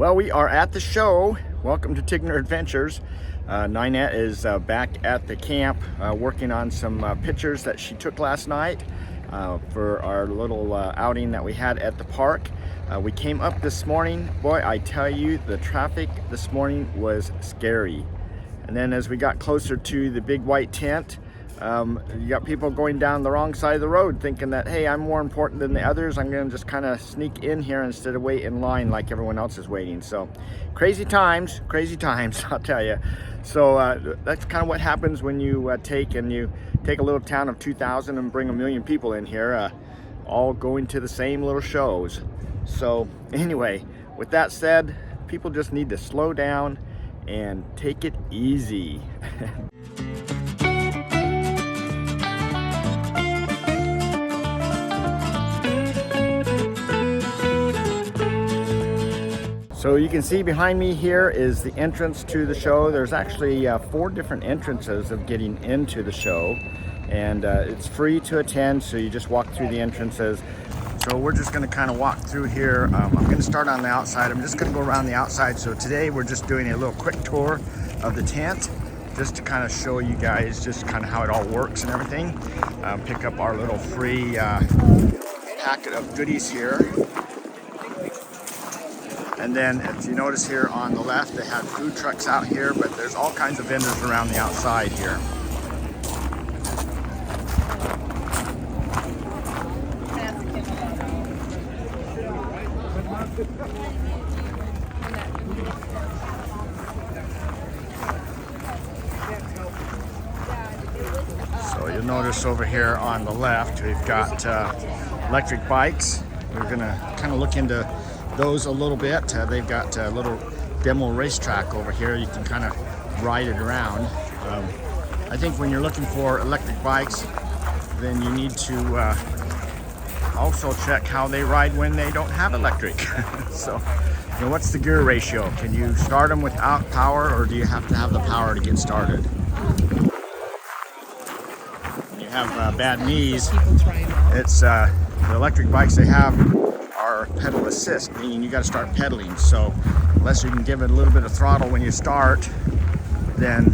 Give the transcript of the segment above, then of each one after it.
Well, we are at the show. Welcome to Tigner Adventures. Ninette is back at the camp working on some pictures that she took last night for our little outing that we had at the park. We came up this morning. Boy, I tell you, the traffic this morning was scary. And then as we got closer to the big white tent, you got people going down the wrong side of the road thinking that, hey, I'm more important than the others. I'm going to just kind of sneak in here instead of wait in line like everyone else is waiting. So crazy times, I'll tell you. So that's kind of what happens when you take a little town of 2,000 and bring 1 million people in here, all going to the same little shows. So anyway, with that said, people just need to slow down and take it easy. So you can see behind me here is the entrance to the show. There's actually 4 different entrances of getting into the show, and it's free to attend, so you just walk through the entrances. So we're just going to kind of walk through here. I'm going to start on the outside. I'm just going to go around the outside. So today we're just doing a little quick tour of the tent, just to kind of show you guys just kind of how it all works and everything. Pick up our little free packet of goodies here. And then if you notice here on the left, they have food trucks out here, but there's all kinds of vendors around the outside here. So you'll notice over here on the left, we've got electric bikes. We're gonna kind of look into those a little bit. They've got a little demo racetrack over here. You can kind of ride it around. I think when you're looking for electric bikes, then you need to also check how they ride when they don't have electric. So, you know, what's the gear ratio? Can you start them without power, or do you have to have the power to get started? When you have bad knees, it's the electric bikes they have are pedal assist, meaning you got to start pedaling. So unless you can give it a little bit of throttle when you start, then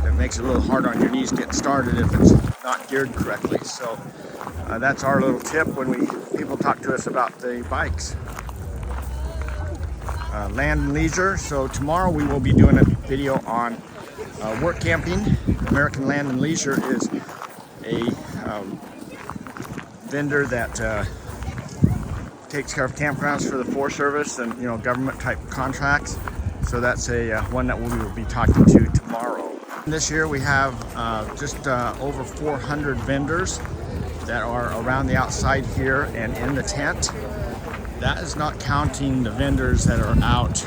it makes it a little hard on your knees getting started if it's not geared correctly. So that's our little tip when people talk to us about the bikes. Land and leisure. So tomorrow we will be doing a video on work camping. American Land and Leisure is a vendor that takes care of campgrounds for the Forest Service and, you know, government type contracts. So that's a one that we will be talking to tomorrow. This year we have just over 400 vendors that are around the outside here and in the tent. That is not counting the vendors that are out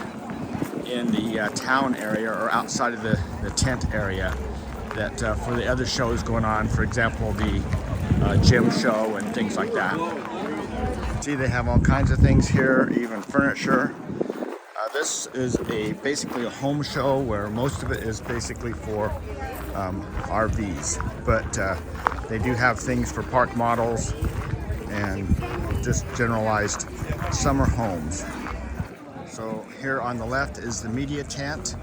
in the town area or outside of the tent area that for the other shows going on, for example the gym show and things like that. See, they have all kinds of things here, even furniture. This is basically a home show where most of it is basically for RVs, but they do have things for park models and just generalized summer homes. So here on the left is the media tent,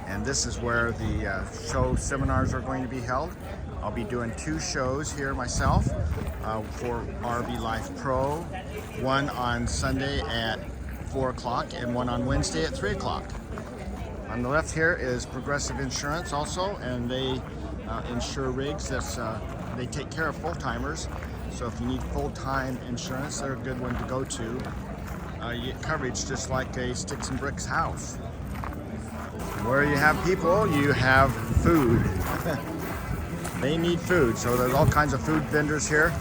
and this is where the show seminars are going to be held. I'll be doing 2 shows here myself for RV Life Pro, one on Sunday at 4 o'clock and one on Wednesday at 3 o'clock. On the left here is Progressive Insurance also, and they insure rigs. They take care of full-timers, so if you need full-time insurance, they're a good one to go to. You get coverage just like a sticks and bricks house. Where you have people, you have food. They need food, so there's all kinds of food vendors here.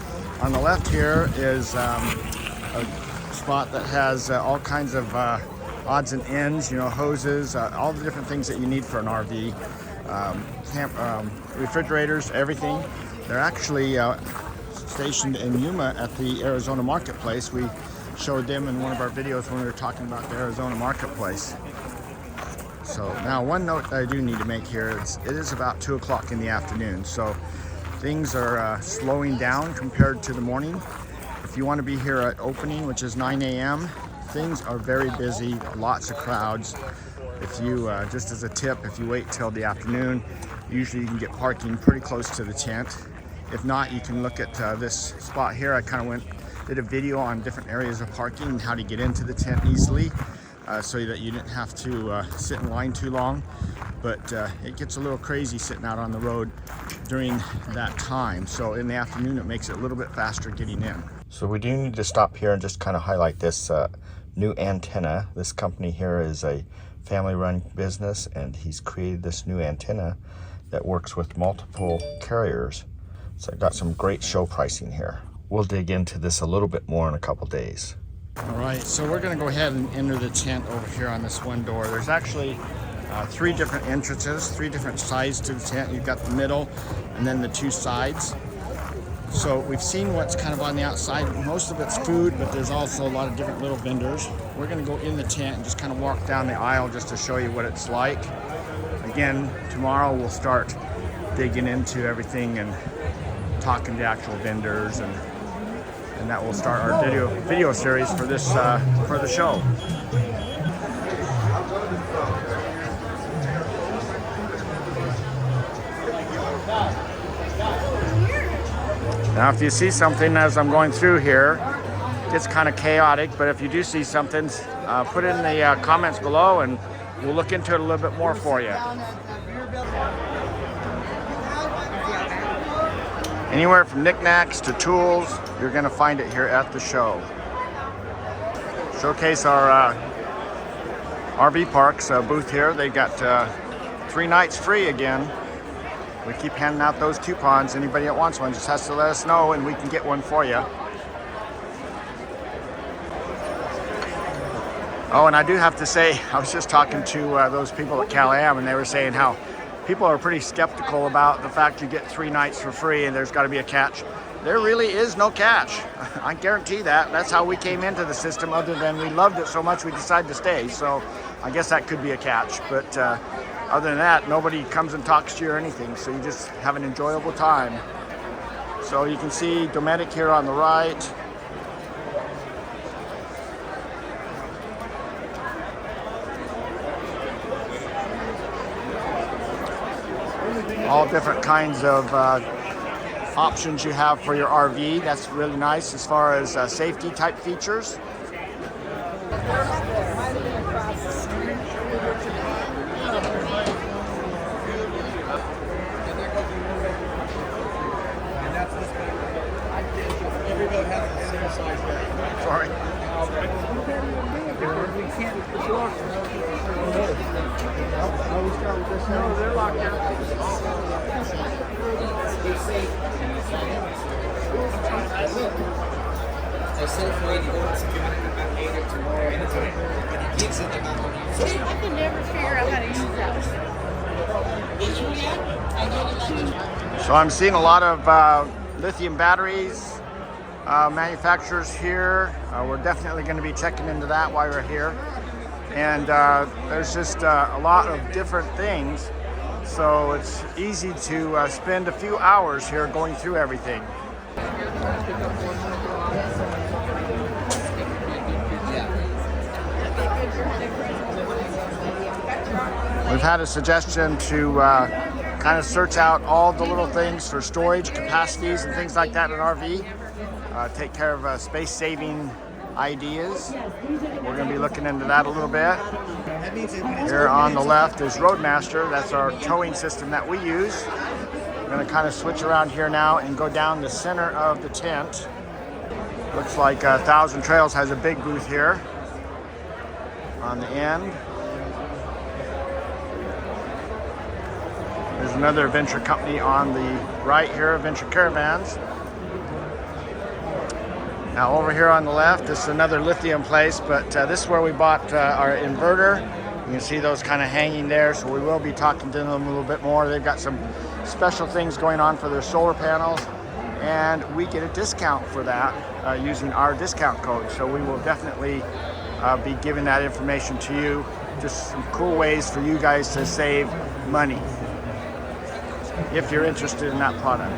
On the left here is a spot that has all kinds of odds and ends, you know, hoses, all the different things that you need for an RV, refrigerators, everything. They're actually stationed in Yuma at the Arizona Marketplace. We showed them in one of our videos when we were talking about the Arizona Marketplace. So now one note I do need to make here is it is about 2 o'clock in the afternoon, so things are slowing down compared to the morning. If you want to be here at opening, which is 9 a.m., things are very busy, lots of crowds. If you, just as a tip, if you wait till the afternoon, usually you can get parking pretty close to the tent. If not, you can look at this spot here. I kind of did a video on different areas of parking and how to get into the tent easily, so that you didn't have to sit in line too long. But it gets a little crazy sitting out on the road during that time. So in the afternoon, it makes it a little bit faster getting in. So we do need to stop here and just kind of highlight this new antenna. This company here is a family-run business, and he's created this new antenna that works with multiple carriers. So I got some great show pricing here. We'll dig into this a little bit more in a couple days. All right, so we're gonna go ahead and enter the tent over here on this one door. There's actually 3 different entrances, 3 different sides to the tent. You've got the middle and then the 2 sides. So we've seen what's kind of on the outside. Most of it's food, but there's also a lot of different little vendors. We're gonna go in the tent and just kind of walk down the aisle just to show you what it's like. Again, tomorrow we'll start digging into everything and talking to actual vendors, and that will start our video series for this for the show. Now, if you see something as I'm going through here, it's kind of chaotic, but if you do see something, put it in the comments below and we'll look into it a little bit more for you. Anywhere from knickknacks to tools, you're going to find it here at the show. Showcase our RV Parks booth here. They got 3 nights free again. We keep handing out those coupons. Anybody that wants one just has to let us know and we can get one for you. Oh, and I do have to say, I was just talking to those people at Cal-Am, and they were saying how people are pretty skeptical about the fact you get 3 nights for free and there's got to be a catch. There really is no catch. I guarantee that. That's how we came into the system, other than we loved it so much we decided to stay. So I guess that could be a catch. But other than that, nobody comes and talks to you or anything. So you just have an enjoyable time. So you can see Dometic here on the right. All different kinds of options you have for your RV. That's really nice as far as safety type features. Sorry. No, they're locked out. I said for 80 volts, about 8 or tomorrow anytime. And he gives it them out. I can never figure out how to use that. So I'm seeing a lot of lithium batteries manufacturers here. We're definitely going to be checking into that while we're here. And there's just a lot of different things. So it's easy to spend a few hours here going through everything. We've had a suggestion to kind of search out all the little things for storage capacities and things like that in an RV. Take care of space-saving ideas. We're going to be looking into that a little bit. Here on the left is Roadmaster. That's our towing system that we use. We're going to kind of switch around here now and go down the center of the tent. Looks like 1,000 Trails has a big booth here on the end. There's another Venture company on the right here, Venture Caravans. Now over here on the left, this is another lithium place, but this is where we bought our inverter. You can see those kind of hanging there, so we will be talking to them a little bit more. They've got some special things going on for their solar panels, and we get a discount for that using our discount code. So we will definitely be giving that information to you. Just some cool ways for you guys to save money if you're interested in that product.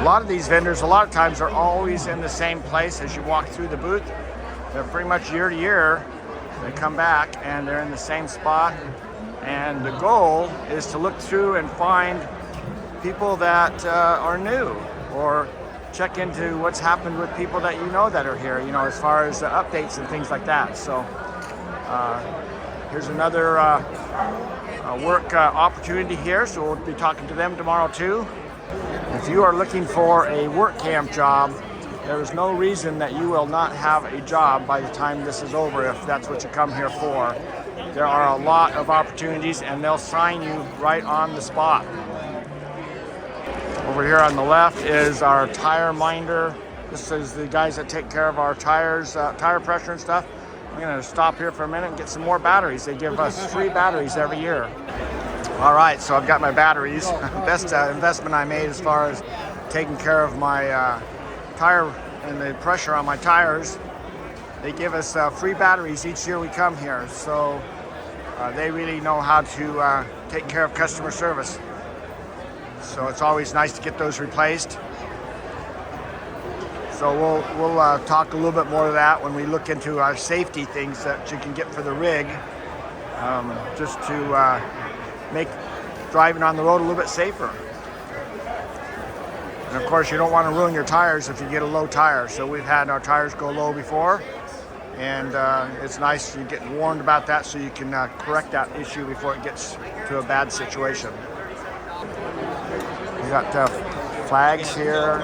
A lot of these vendors, a lot of times, are always in the same place as you walk through the booth. they're pretty much year to year. They come back and they're in the same spot. And the goal is to look through and find people that are new, or check into what's happened with people that you know that are here, you know, as far as updates and things like that. So here's another work opportunity here, so we'll be talking to them tomorrow too. If you are looking for a work camp job, there is no reason that you will not have a job by the time this is over, if that's what you come here for. There are a lot of opportunities and they'll sign you right on the spot. Over here on the left is our tire minder. This is the guys that take care of our tires, tire pressure and stuff. I'm gonna stop here for a minute and get some more batteries. They give us free batteries every year. All right, so I've got my batteries. Best investment I made as far as taking care of my tire and the pressure on my tires. They give us free batteries each year we come here. So they really know how to take care of customer service. So it's always nice to get those replaced. So we'll talk a little bit more of that when we look into our safety things that you can get for the rig, just to make driving on the road a little bit safer. And of course, you don't want to ruin your tires if you get a low tire. So we've had our tires go low before, and it's nice you get warned about that so you can correct that issue before it gets to a bad situation. We got flags here,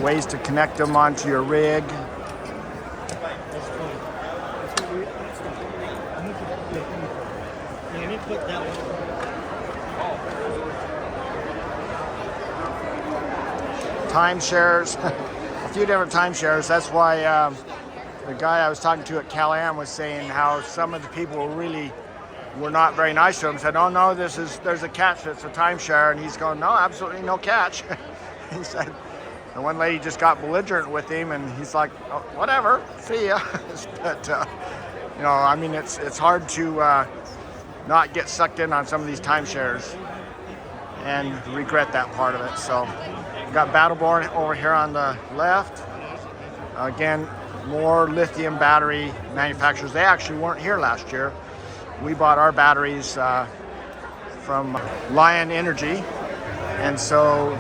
ways to connect them onto your rig. Timeshares, a few different timeshares. That's why the guy I was talking to at Cal-Am was saying how some of the people really were not very nice to him. Said, "Oh no, there's a catch. It's a timeshare," and he's going, "No, absolutely no catch." He said, and one lady just got belligerent with him, and he's like, "Oh, whatever, see ya." But you know, I mean, it's hard to not get sucked in on some of these timeshares and regret that part of it. So we've got Battleborn over here on the left. Again, more lithium battery manufacturers. They actually weren't here last year. We bought our batteries from Lion Energy, and so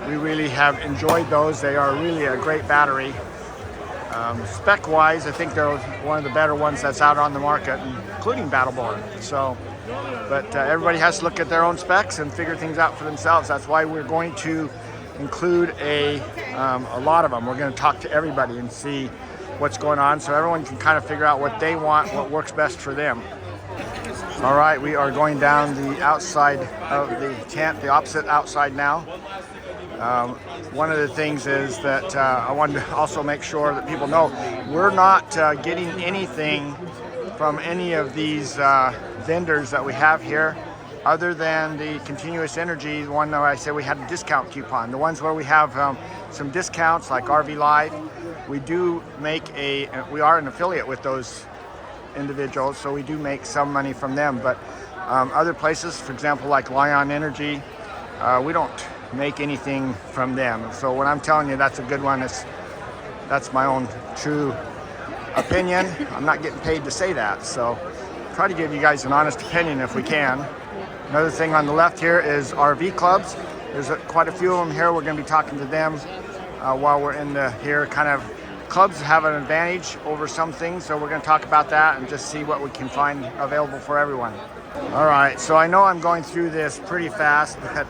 we really have enjoyed those. They are really a great battery. Spec-wise, I think they're one of the better ones that's out on the market, including Battleborn. So, but everybody has to look at their own specs and figure things out for themselves. That's why we're going to include a lot of them. We're going to talk to everybody and see what's going on, so everyone can kind of figure out what they want, what works best for them. All right, we are going down the outside of the tent, the opposite outside now. One of the things is that I wanted to also make sure that people know we're not getting anything from any of these vendors that we have here, other than the Continuous Energy, the one that I said we had a discount coupon. The ones where we have some discounts, like RV Live, we do make we are an affiliate with those individuals, so we do make some money from them. But other places, for example, like Lion Energy, we don't make anything from them. So when I'm telling you that's a good one, that's my own true opinion. I'm not getting paid to say that, so try to give you guys an honest opinion if we can. Another thing on the left here is RV clubs. There's quite a few of them here. We're going to be talking to them while we're in here. Kind of clubs have an advantage over some things, so we're going to talk about that and just see what we can find available for everyone. All right, so I know I'm going through this pretty fast, but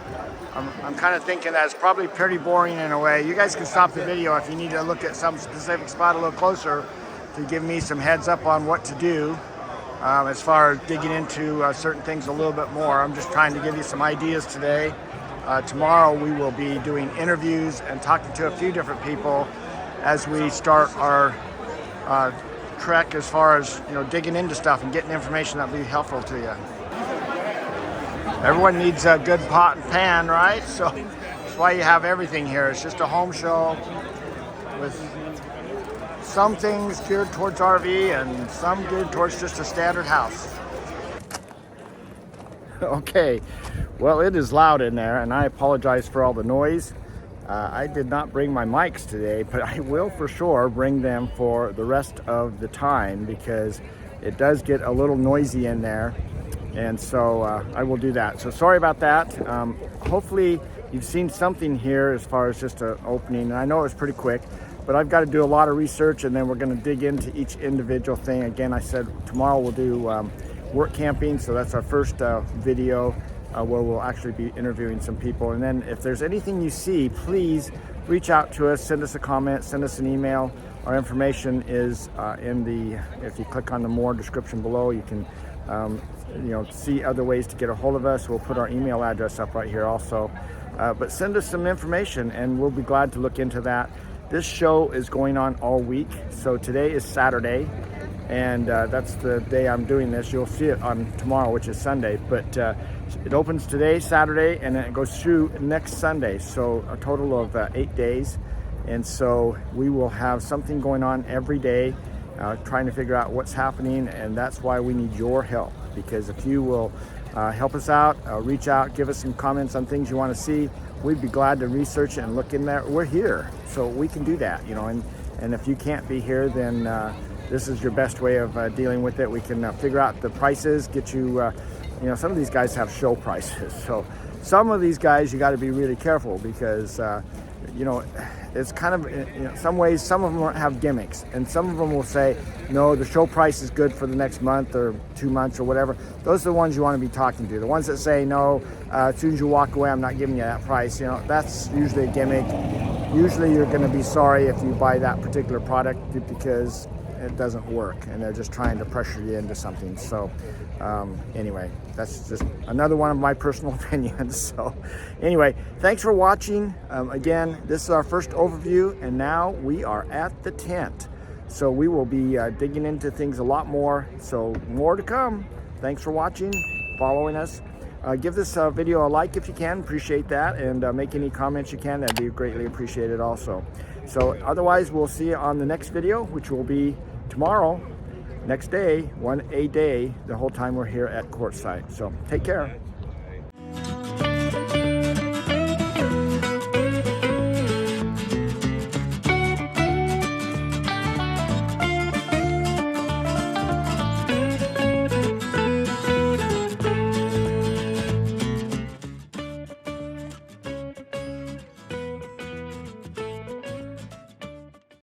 I'm kind of thinking that it's probably pretty boring in a way. You guys can stop the video if you need to look at some specific spot a little closer to give me some heads up on what to do as far as digging into certain things a little bit more. I'm just trying to give you some ideas today. Tomorrow we will be doing interviews and talking to a few different people as we start our trek as far as, you know, digging into stuff and getting information that will be helpful to you. Everyone needs a good pot and pan, right? So that's why you have everything here. It's just a home show with some things geared towards RV and some geared towards just a standard house. Okay, well, it is loud in there, and I apologize for all the noise. I did not bring my mics today, but I will for sure bring them for the rest of the time because it does get a little noisy in there. And so I will do that. So sorry about that. Hopefully you've seen something here as far as just an opening. And I know it was pretty quick, but I've got to do a lot of research and then we're going to dig into each individual thing. Again, I said tomorrow we'll do work camping. So that's our first video where we'll actually be interviewing some people. And then if there's anything you see, please reach out to us, send us a comment, send us an email. Our information is if you click on the more description below, you can see other ways to get a hold of us. We'll put our email address up right here also. But send us some information and we'll be glad to look into that. This show is going on all week. So today is Saturday and that's the day I'm doing this. You'll see it on tomorrow, which is Sunday, but it opens today, Saturday, and then it goes through next Sunday. So a total of 8 days. And so we will have something going on every day, trying to figure out what's happening. And that's why we need your help, because if you will help us out, reach out, give us some comments on things you want to see, we'd be glad to research it and look in there. We're here, so we can do that, and if you can't be here, then this is your best way of dealing with it. We can figure out the prices, get you, some of these guys have show prices. So some of these guys, you got to be really careful because, it's kind of, some ways, some of them have gimmicks and some of them will say, no, the show price is good for the next month or 2 months or whatever. Those are the ones you want to be talking to. The ones that say, no, as soon as you walk away, I'm not giving you that price. That's usually a gimmick. Usually you're going to be sorry if you buy that particular product because it doesn't work and they're just trying to pressure you into something. So anyway, that's just another one of my personal opinions. So anyway, thanks for watching. Again, this is our first overview and now we are at the tent. So we will be digging into things a lot more. So more to come. Thanks for watching, following us. Give this video a like if you can, appreciate that, and make any comments you can, that'd be greatly appreciated also. So otherwise, we'll see you on the next video, which will be tomorrow, next day, 1 a day, the whole time we're here at QUARTZSITE. So take care.